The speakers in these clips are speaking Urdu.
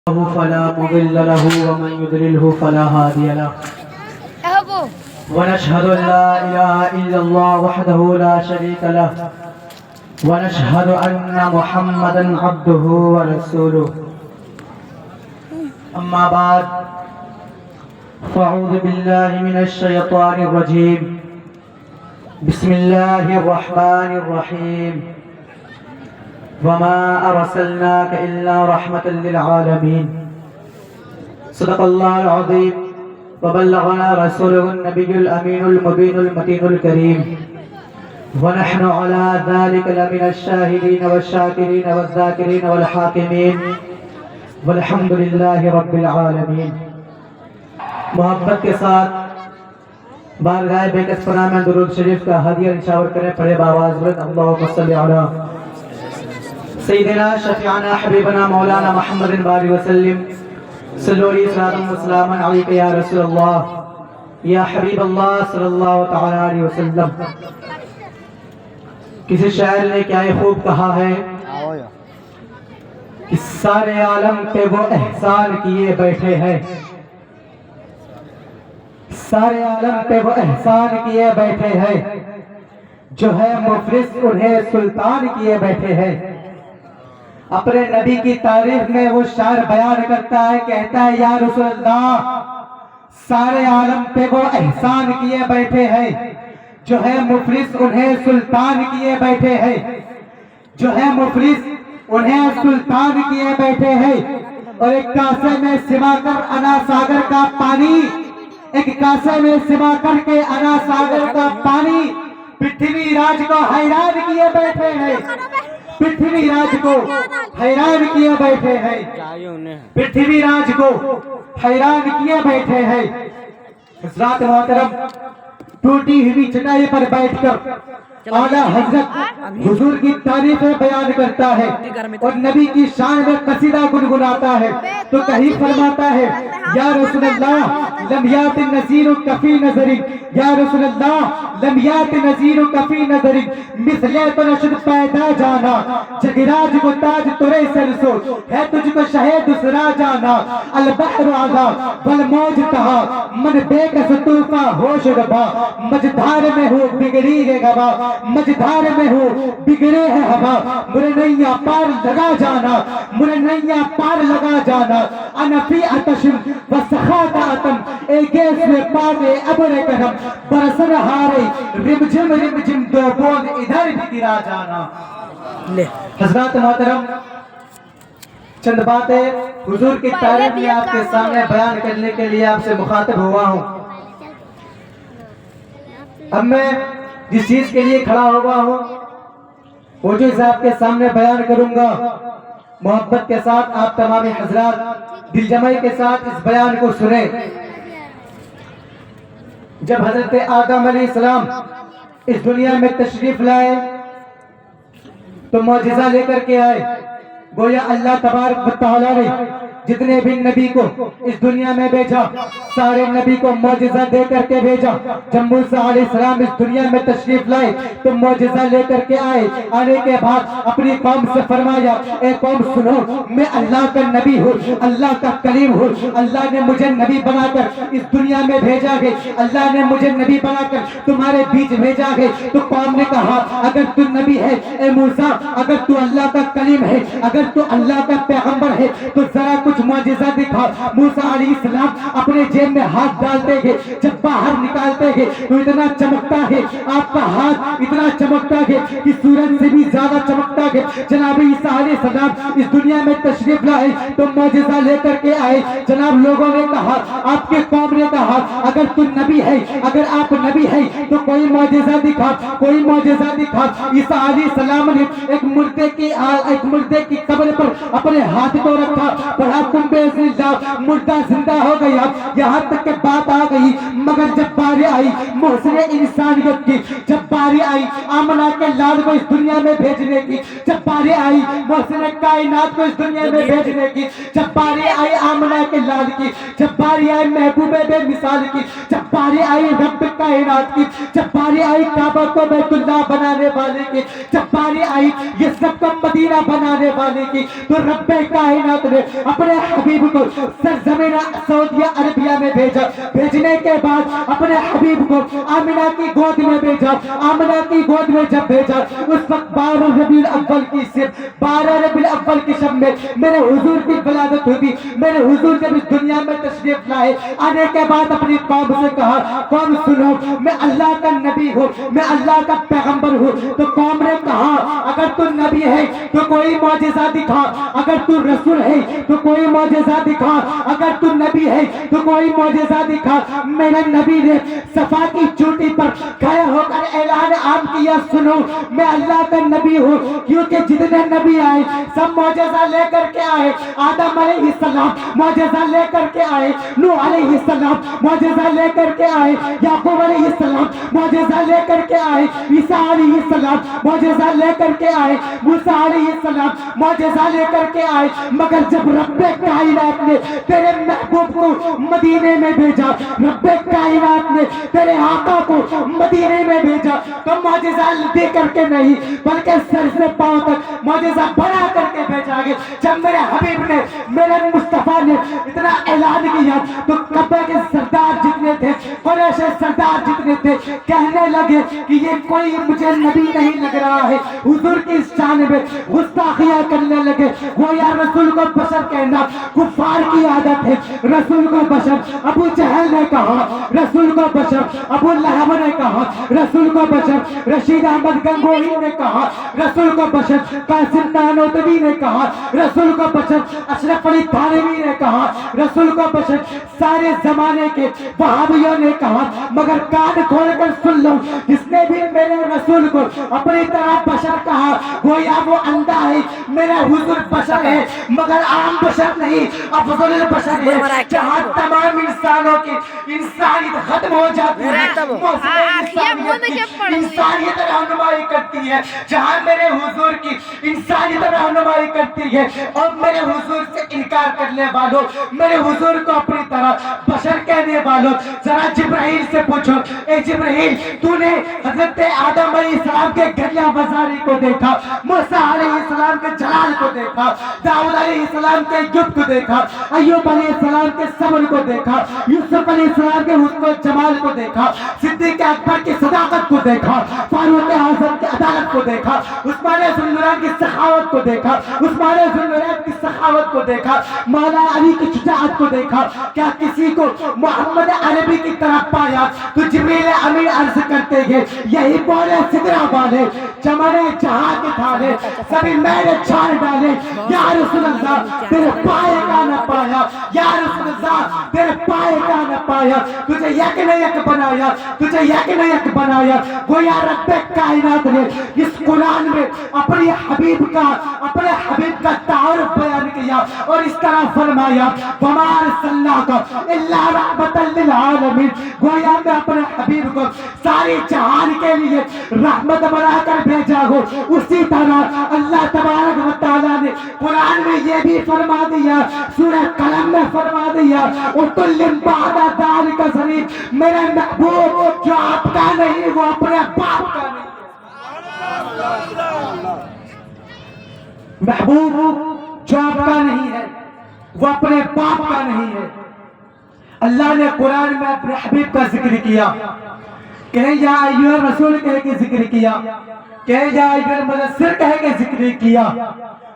فلا مضل له ومن يضلله فلا هادي له ونشهد أن لا إله إلا الله وحده لا شريك له ونشهد أن محمدا عبده ورسوله أما بعد فأعوذ بالله من الشيطان الرجيم بسم الله الرحمن الرحيم وما أرسلناك إلا رحمة للعالمين صدق الله العظيم وبلغنا رسوله النبي الأمين المبين المتين الكريم ونحن على ذلك لمن الشاهدين والشاكرين والذاكرين والحاكمين والحمد لله رب العالمين. محبت کے ساتھ بارگاہ بیکس پناہ میں درود شریف کا ہدیہ نشاور کریں. پڑھے باواز بلند اللہم صلی علی سیدنا شفیعنا حبیبنا مولانا محمد بارک وسلم صلو علیہ وسلم وسلاما علیک یا رسول اللہ یا حبیب اللہ صلی اللہ تعالی علیہ وسلم. کسی شاعر نے کیا خوب کہا ہے کہ سارے عالم پہ وہ احسان کیے بیٹھے ہیں، سارے عالم پہ وہ احسان کیے بیٹھے ہیں، جو ہے مفلس انہیں سلطان کیے بیٹھے ہیں. اپنے نبی کی تعریف میں وہ شاعر بیان کرتا ہے، کہتا ہے یا رسول اللہ سارے عالم پہ وہ احسان کیے بیٹھے ہیں، جو ہے مفلس انہیں سلطان کیے بیٹھے ہیں، جو ہے مفلس انہیں سلطان کیے بیٹھے ہیں. اور ایک کاسے میں سما کر انا ساگر کا پانی، ایک کاسے میں سما کر کے انا ساگر کا پانی پرتھوی راج کو حیران کیے بیٹھے ہیں، پرتھوی راج کو حیران کیے بیٹھے ہیں، پرتھوی راج کو حیران کیے بیٹھے ہیں. حضرات محترم، ٹوٹی ہوئی چٹائی پر بیٹھ کر اعلیٰ حضرت حضور کی تعریفیں بیان کرتا ہے اور نبی کی شان میں قصیدہ گنگناتا ہے. تو کہیں فرماتا ہے یا رسول اللہ لم یات نذیر کفی نظر، یا رسول اللہ لم یات نذیر کفی نظر، مثل تو نشد پیدا جانا جگراج کو تاج ترے سرسو ہے تجھ کو شہ دوسرا جانا. البحر آگا والموج کہا من بے کس طوفاں ہوش ربا، مجدھار میں ہو بگڑی ہے گوا، مجدھار میں ہو بگڑے ہے ہوا، مرے نیا پار لگا جانا، مرے نیا پار لگا جانا. انا فی اتشم و سخات آتم ایک گیس میں پانے ابر کرم برسن ہارے رمجم رمجم دو بوند ادھر بھی گرا جانا. حضرات محترم، چند باتیں حضور کی تعریف میں آپ کے سامنے بیان کرنے کے لیے آپ سے مخاطب ہوا ہوں. اب میں جس چیز کے لیے کھڑا ہوا ہوں وہ جو آپ کے سامنے بیان کروں گا، محبت کے ساتھ آپ تمام حضرات دل جمعی کے ساتھ اس بیان کو سنیں. جب حضرت آدم علیہ السلام اس دنیا میں تشریف لائے تو معجزہ لے کر کے آئے. گویا اللہ تبارک و تعالی نے جتنے بھی نبی کو اس دنیا میں بھیجا سارے نبی کو معجزہ دے کر کے بھیجا. جب موسیٰ علیہ السلام اس دنیا میں تشریف لائے تو معجزہ لے کر کے آئے. آنے کے بعد اپنی قوم سے فرمایا اے قوم سنو، میں اللہ کا نبی ہوں، اللہ کا کلیم ہوں. اللہ نے مجھے نبی بنا کر اس دنیا میں بھیجا ہے، اللہ نے مجھے نبی بنا کر تمہارے بیچ بھیجا ہے. تو قوم نے کہا اگر تو نبی ہے اے موسیٰ، اگر تو اللہ کا کلیم ہے، اگر تو اللہ کا پیغمبر ہے تو ذرا کچھ معجزہ دکھا. موسیٰ علیہ السلام اپنے جیب میں ہاتھ ڈالتے ہیں، جب باہر نکالتے ہیں تو اتنا چمکتا ہے، آپ کا ہاتھ اتنا چمکتا ہے کہ سورج سے بھی زیادہ چمکتا ہے. جناب عیسیٰ علیہ السلام اس دنیا میں تشریف لائے تو معجزہ لے کر کے آئے. جناب لوگوں نے کہا، آپ کے قوم نے کہا اگر تو نبی ہے، اگر آپ نبی ہے تو کوئی معجزہ دکھا، کوئی معجزہ دکھا. عیسیٰ علیہ السلام نے ایک مردے کی قبر پر اپنے ہاتھ کو رکھا، پڑھا تم بے اللہ، مردہ زندہ ہو گیا. یہاں یہاں تک کہ بات آ گئی، مگر جب باری آئی محسن انسانیت کی، جب باری آئی آمنہ کے لال کو اس دنیا میں بھیجنے کی، جب باری آئی محسن کائنات کو اس دنیا میں بھیجنے کی، جب باری آئی آمنہ کے لال کی، جب باری آئی محبوب بے مثال کی، جب باری آئی رب کائنات کی، جب باری آئی کعبہ کو بیت اللہ بنانے والے کی، جب باری آئی یہ سب کو مدینہ بنانے والے کی، تو رب کائنات نے اپنے حبیب کو سرزمین سعودیہ عربیہ میں بھیجا، بھیجنے کے بعد اپنے حبیب کو آمنہ کی گود میں بھیجا، آمنہ کی گود میں جب بھیجا اس وقت 12 ربیع الاول کی صرف 12 ربیع الاول کی شب میں میرے حضور کی ولادت ہوئی۔ میرے حضور جب اس دنیا میں تشریف لائے، آنے کے بعد اپنی قوم سے کہا قوم سنو میں اللہ کا نبی ہوں، میں اللہ کا پیغمبر ہوں۔ تو قوم نے کہا اگر تو نبی ہے تو کوئی معجزہ دکھا، اگر تو رسول ہے تو کوئی معجزہ دکھا، اگر تو نبی ہے تو کوئی معجزہ دکھا۔ میرے نبی نے صفا کی چوٹی پر کھڑے ہو کر اعلان عام کیا سنو میں اللہ کا نبی ہوں، کیونکہ جتنے نبی آئے سب معجزہ لے کر کے آئے۔ آدم علیہ السلام معجزہ لے کر کے آئے، نوح علیہ السلام معجزہ لے کر کے آئے، یعقوب علیہ السلام معجزہ لے کر کے آئے، عیسیٰ علیہ السلام معجزہ لے کر کے آئے، موسیٰ علیہ السلام معجزہ لے کر کے آئے، مگر جب رب کائنات نے تیرے محبوب کو مدینے میں بھیجا، رب کائنات نے تیرے آقا کو مدینے میں بھیجا تو معجزہ دے کر کے نہیں بلکہ سر سے پاؤں تک معجزہ بنا کر کے بھیجا گیا۔ جب میرے حبیب نے میرے مصطفیٰ نے اتنا اعلان کیا تو کعبہ کے سردار جتنے تھے، قریش سردار جتنے تھے کہنے لگے کہ یہ کوئی مجھے نبی نہیں لگ رہا ہے، حضور کی اس شان میں گستاخیاں کرنے لگے۔ وہ یا رسول کو بشر کہنا کفار کی عادت ہے، رسول کو بشر ابو جہل نے کہا، رسول کو بشر ابو لہب نے کہا، رسول کو بشر رشید احمد گنگوہی نے کہا، رسول کو بشر قاسم نانوتوی نے کہا، رسول کو بشر اشرف علی تھانوی نے کہا، رسول کو بشر سارے زمانے کے وہابیوں نے کہا، مگر کان کھول کر سن لو جس نے بھی میرے رسول کو اپنی طرح بشر کہا گویا وہ اندھا ہے۔ میرے حضور بشر ہے مگر عام بشر نہیں، افضل البشر ہے، جہاں تمام انسانوں کی انسانیت ختم ہو جاتی ہے، انسانیت رہنمائی کرتی ہے، جہاں میرے حضور کی انسانیت رہنمائی کرتی ہے۔ اور میرے حضور سے انکار کرنے والوں، میرے حضور کو اپنی طرح بشر کہنے والوں، ذرا جبرائیل سے پوچھو اے جبرائیل تو نے حضرت آدم علیہ السلام کے گھڑیاں بازاری کو دیکھا، موسیٰ علیہ السلام کے جلال کو دیکھا، داؤد علیہ السلام کے یب کو دیکھا، ایوب علیہ السلام کے صبر کو دیکھا، یوسف علیہ السلام کے حسن و جمال کو دیکھا، صدیق اکبر کی صداقت کو دیکھا، فاروق اعظم کی عدالت کو دیکھا، عثمان ذو النورین کی سخاوت کو دیکھا، عثمان ذو النورین کی سخاوت کو دیکھا، مولا علی کی شجاعت کو دیکھا، کیا کسی کو محمد عربی کی طرف پایا؟ تو جبریل امین عرض کرتے ہیں یہی بولے سدرہ والے چمنے جہاں کے تھالے سبھی میں نے چھاڑ ڈالے، یا رسول اللہ تیرے پائے کا نہ پایا، یا رسول اللہ تیرے پائے کا نہ پایا، تجھے یک نے یک بنایا، تجھے یک نے یک بنایا۔ گویا رب کائنات نے اس قرآن میں اپنے حبیب کا تعارف بیان کیا اور اس طرح فرمایا وَمَا أَرْسَلْنَاكَ إِلَّا رَحْمَةً لِلْعَالَمِينَ۔ گویا میں اپنے حبیب کو ساری جہان کے لیے رحمت بنا کر بھیجا ہوں۔ اسی طرح اللہ تبارک و تعالیٰ نے قرآن میں یہ بھی فرما دیا، سورہ قلم میں فرما دیا اُتُلٍّ بَعْدَ ذَلِكَ زَنِيمٍ۔ میرے محبوب جو آپ کا نہیں وہ اپنے باپ کا نہیں، محبوب جو آپ کا نہیں ہے وہ اپنے باپ کا نہیں ہے۔ اللہ نے قرآن میں اپنے حبیب کا ذکر کیا، کہیں یا ایھا الرسول کہہ کے ذکر کیا، کہیں یا ایھا المدثر کہہ کے ذکر کیا،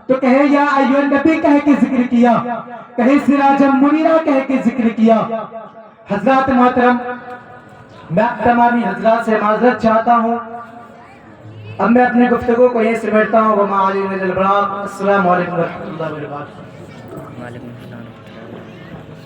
تو کہیں یا ایھا النبی کہہ کے ذکر کیا، کہیں سراجا منیرا کہہ کے ذکر کیا۔ حضرات محترم، میں تمامی حضرات سے معذرت چاہتا ہوں، اب میں اپنی گفتگو کو یہ سمیٹتا ہوں۔ وَمَا عَلَيْنَا إِلَّا الْبَلَاغُ۔ السلام علیکم ورحمۃ اللہ وبرکاتہ۔